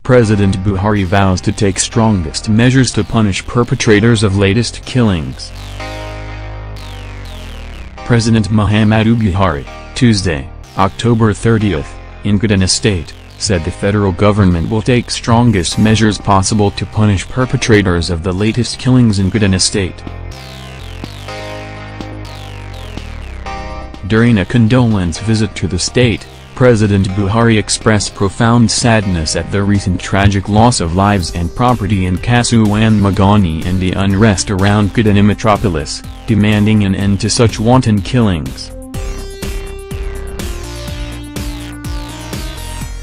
President Buhari vows to take strongest measures to punish perpetrators of latest killings. President Muhammadu Buhari, Tuesday, October 30th, in Kaduna State, said the federal government will take strongest measures possible to punish perpetrators of the latest killings in Kaduna State. During a condolence visit to the state, President Buhari expressed profound sadness at the recent tragic loss of lives and property in Kasuwan Magani and the unrest around Kaduna metropolis, demanding an end to such wanton killings.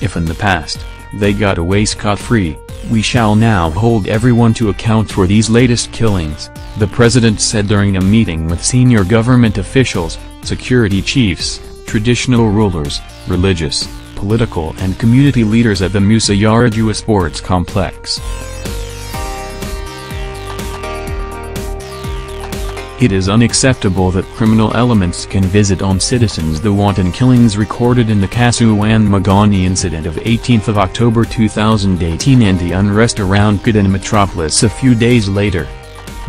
If in the past, they got away scot-free, we shall now hold everyone to account for these latest killings, the president said during a meeting with senior government officials, security chiefs, traditional rulers, religious, political and community leaders at the Musa Yar'Adua Sports Complex. It is unacceptable that criminal elements can visit on citizens. The wanton killings recorded in the Kasuwan Magani incident of 18th of October 2018 and the unrest around Kaduna metropolis a few days later.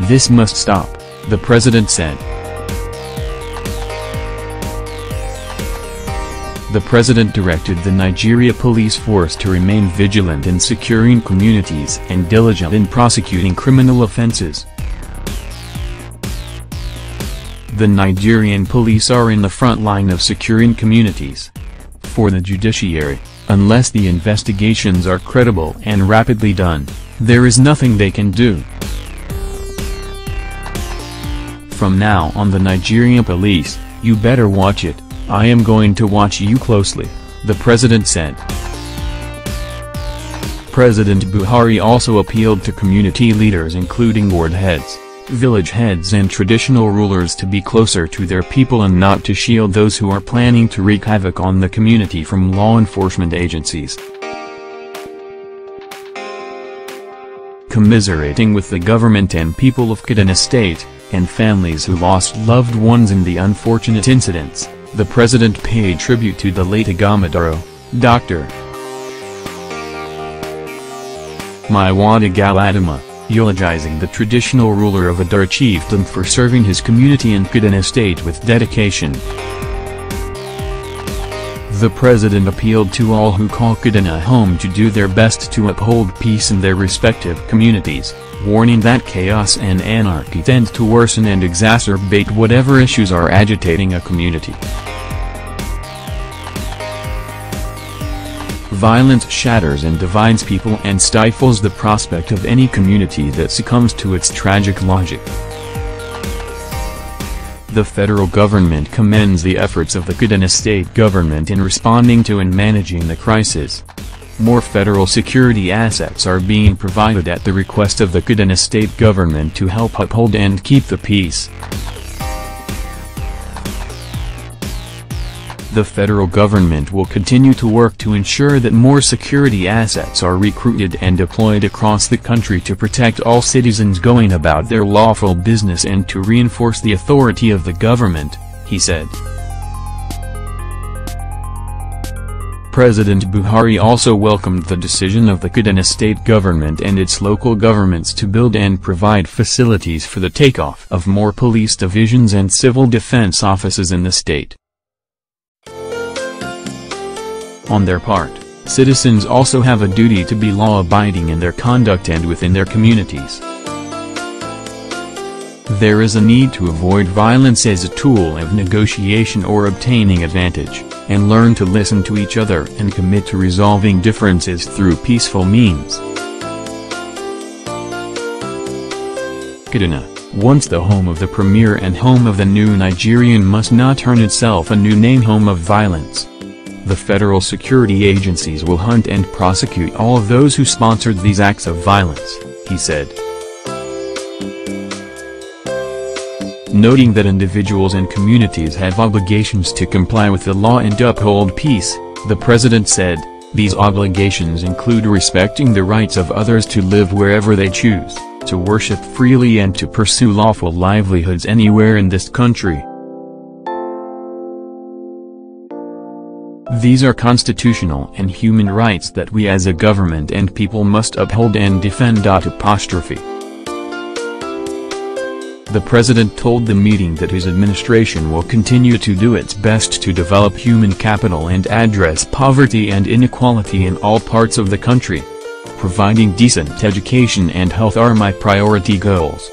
This must stop, the president said. The president directed the Nigeria police force to remain vigilant in securing communities and diligent in prosecuting criminal offenses. The Nigerian police are in the front line of securing communities. For the judiciary, unless the investigations are credible and rapidly done, there is nothing they can do. From now on, the Nigerian police, you better watch it. I am going to watch you closely, the president said. President Buhari also appealed to community leaders including ward heads, village heads and traditional rulers to be closer to their people and not to shield those who are planning to wreak havoc on the community from law enforcement agencies. Commiserating with the government and people of Kaduna State, and families who lost loved ones in the unfortunate incidents, the president paid tribute to the late Agamadaro, Dr. Maiwada Galadima, eulogizing the traditional ruler of Adar chiefdom for serving his community in Kaduna State with dedication. The president appealed to all who call Kaduna home to do their best to uphold peace in their respective communities, warning that chaos and anarchy tend to worsen and exacerbate whatever issues are agitating a community. Violence shatters and divides people and stifles the prospect of any community that succumbs to its tragic logic. The federal government commends the efforts of the Kaduna state government in responding to and managing the crisis. More federal security assets are being provided at the request of the Kaduna state government to help uphold and keep the peace. The federal government will continue to work to ensure that more security assets are recruited and deployed across the country to protect all citizens going about their lawful business and to reinforce the authority of the government, he said. President Buhari also welcomed the decision of the Kaduna state government and its local governments to build and provide facilities for the takeoff of more police divisions and civil defense offices in the state. On their part, citizens also have a duty to be law-abiding in their conduct and within their communities. There is a need to avoid violence as a tool of negotiation or obtaining advantage, and learn to listen to each other and commit to resolving differences through peaceful means. Kaduna, once the home of the premier and home of the new Nigerian, must not turn itself a new name home of violence. The federal security agencies will hunt and prosecute all of those who sponsored these acts of violence, he said. Noting that individuals and communities have obligations to comply with the law and uphold peace, the president said, these obligations include respecting the rights of others to live wherever they choose, to worship freely and to pursue lawful livelihoods anywhere in this country. These are constitutional and human rights that we as a government and people must uphold and defend. The president told the meeting that his administration will continue to do its best to develop human capital and address poverty and inequality in all parts of the country. Providing decent education and health are my priority goals.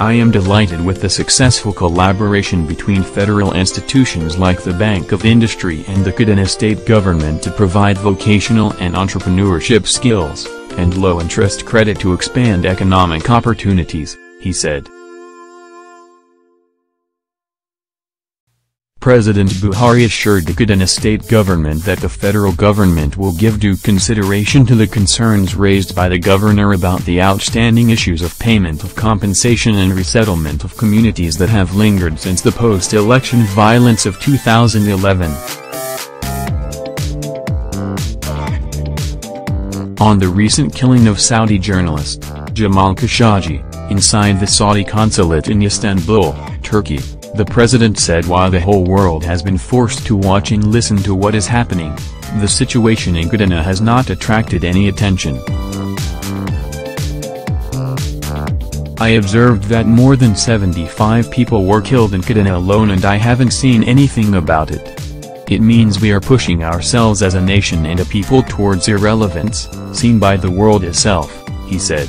I am delighted with the successful collaboration between federal institutions like the Bank of Industry and the Kaduna state government to provide vocational and entrepreneurship skills, and low-interest credit to expand economic opportunities, he said. President Buhari assured the Kaduna state government that the federal government will give due consideration to the concerns raised by the governor about the outstanding issues of payment of compensation and resettlement of communities that have lingered since the post-election violence of 2011. On the recent killing of Saudi journalist, Jamal Khashoggi, inside the Saudi consulate in Istanbul, Turkey, the president said while the whole world has been forced to watch and listen to what is happening, the situation in Kaduna has not attracted any attention. I observed that more than 75 people were killed in Kaduna alone and I haven't seen anything about it. It means we are pushing ourselves as a nation and a people towards irrelevance, seen by the world itself, he said.